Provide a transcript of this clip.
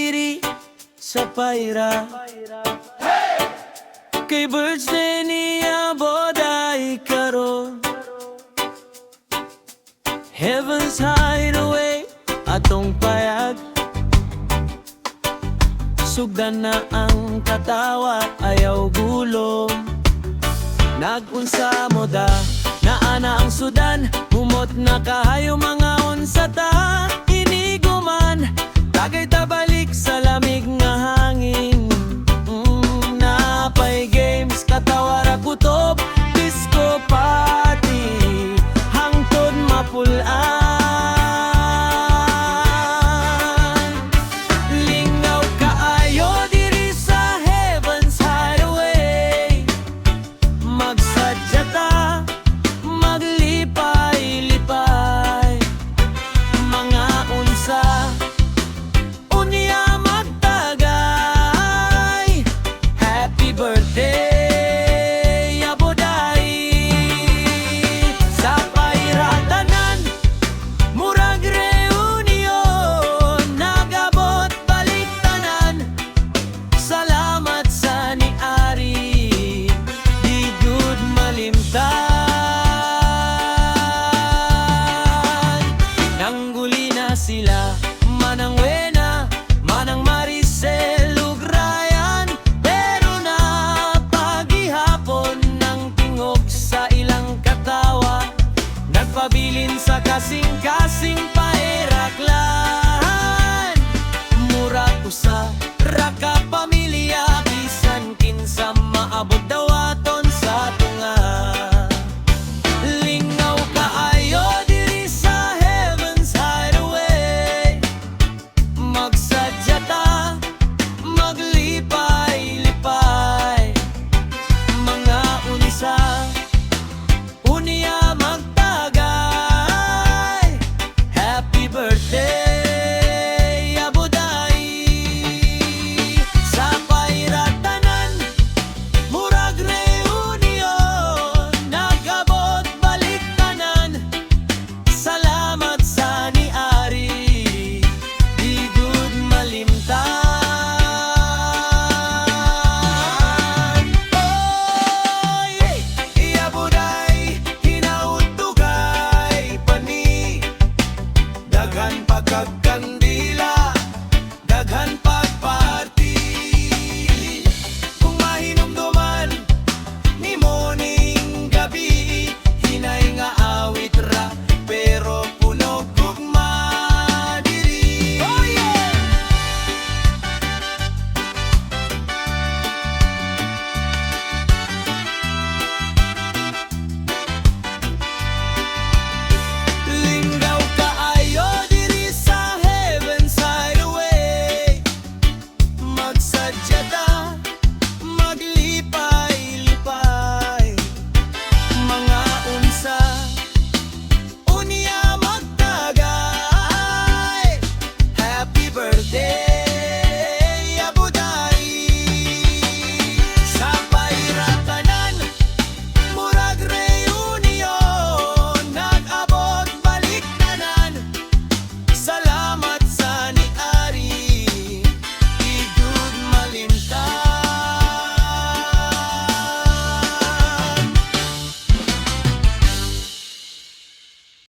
diri sa Paira. Kay birthday niya boday karon. Heaven's Hideaway atong payag. Sugdan na ang katawa, ayaw gulo. Nagunsa mo da, naana ang sudan. Humot na kahayo mga unsa ta. Iniguman, tagay tabalik sa lamig nga hangin. Napay games, katawara kutob, disco party, hangtod mapulaan. Lingaw kaayo diri sa Heaven's Hideaway. Magsadya ta, maglipay-lipay, mga unsa unya magtagay. Happy birthday, aboday. Sa pairatanan, murag reunion, nagabot baliktanan. Salamat sa ni-ari, di gud malimtan. Nangguli na sila, Manang Wena, Manang Maricel, ug Ryan. Pero napagihapon ng tingog sa ilang katawa. Nagpabilin sa kasing-kasing paeraklan. Mura usa